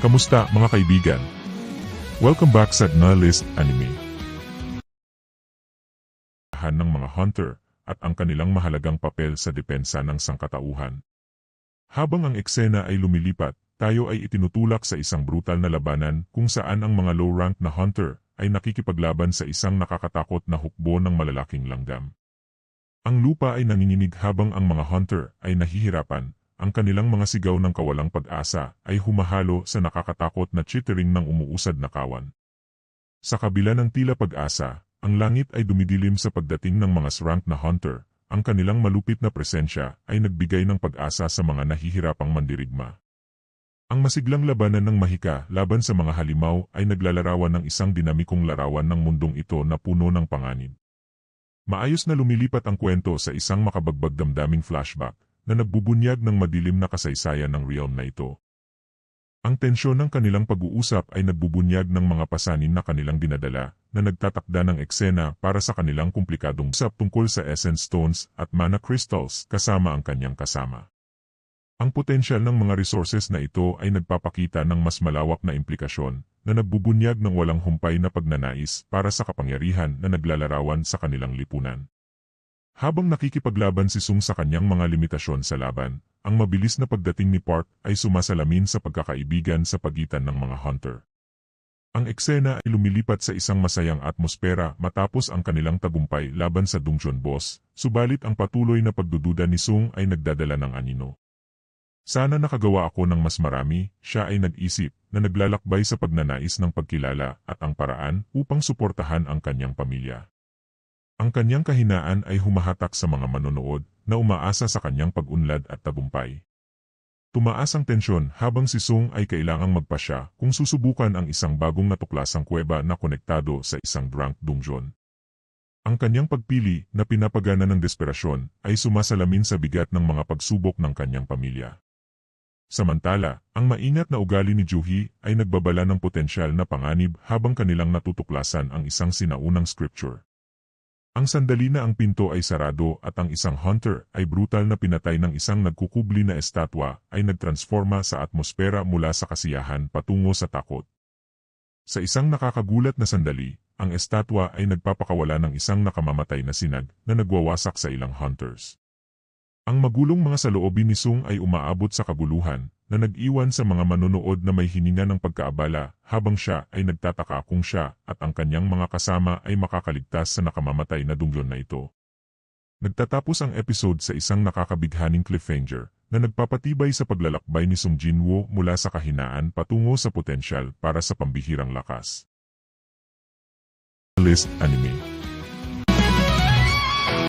Kamusta mga kaibigan? Welcome back sa Nalist Anime. Ng mga hunter at ang kanilang mahalagang papel sa depensa ng sangkatauhan. Habang ang eksena ay lumilipat, tayo ay itinutulak sa isang brutal na labanan kung saan ang mga low-rank na hunter ay nakikipaglaban sa isang nakakatakot na hukbo ng malalaking langgam. Ang lupa ay nanginginig habang ang mga hunter ay nahihirapan. Ang kanilang mga sigaw ng kawalang pag-asa ay humahalo sa nakakatakot na chittering ng umuusad na kawan. Sa kabila ng tila pag-asa, ang langit ay dumidilim sa pagdating ng mga rank na hunter. Ang kanilang malupit na presensya ay nagbigay ng pag-asa sa mga nahihirapang mandirigma. Ang masiglang labanan ng mahika laban sa mga halimaw ay naglalarawan ng isang dinamikong larawan ng mundong ito na puno ng panganib. Maayos na lumilipat ang kwento sa isang makabagbag damdaming flashback na nagbubunyag ng madilim na kasaysayan ng realm na ito. Ang tensyon ng kanilang pag-uusap ay nagbubunyag ng mga pasanin na kanilang dinadala na nagtatakda ng eksena para sa kanilang komplikadong usap tungkol sa Essence Stones at Mana Crystals kasama ang kanyang kasama. Ang potensyal ng mga resources na ito ay nagpapakita ng mas malawak na implikasyon na nagbubunyag ng walang humpay na pagnanais para sa kapangyarihan na naglalarawan sa kanilang lipunan. Habang nakikipaglaban si Sung sa kanyang mga limitasyon sa laban, ang mabilis na pagdating ni Park ay sumasalamin sa pagkakaibigan sa pagitan ng mga hunter. Ang eksena ay lumilipat sa isang masayang atmosfera matapos ang kanilang tagumpay laban sa dungeon boss, subalit ang patuloy na pagdududa ni Sung ay nagdadala ng anino. Sana nakagawa ako ng mas marami, siya ay nag-isip, na naglalakbay sa pagnanais ng pagkilala at ang paraan upang suportahan ang kanyang pamilya. Ang kanyang kahinaan ay humahatak sa mga manonood na umaasa sa kanyang pag-unlad at tagumpay. Tumaas ang tensyon habang si Sung ay kailangang magpasya kung susubukan ang isang bagong natuklasang kuweba na konektado sa isang drunk dungeon. Ang kanyang pagpili na pinapagana ng desperasyon ay sumasalamin sa bigat ng mga pagsubok ng kanyang pamilya. Samantala, ang maingat na ugali ni Juhi ay nagbabala ng potensyal na panganib habang kanilang natutuklasan ang isang sinaunang scripture. Ang sandali na ang pinto ay sarado at ang isang hunter ay brutal na pinatay ng isang nagkukubli na estatwa ay nagtransforma sa atmosfera mula sa kasiyahan patungo sa takot. Sa isang nakakagulat na sandali, ang estatwa ay nagpapakawala ng isang nakamamatay na sinag na nagwawasak sa ilang hunters. Ang magulong mga saloobin ni Sung ay umaabot sa kaguluhan na nag-iwan sa mga manonood na may hininga ng pagkaabala habang siya ay nagtataka kung siya at ang kanyang mga kasama ay makakaligtas sa nakamamatay na dungeon na ito. Nagtatapos ang episode sa isang nakakabighaning cliffhanger na nagpapatibay sa paglalakbay ni Sung Jinwoo mula sa kahinaan patungo sa potensyal para sa pambihirang lakas. List Anime.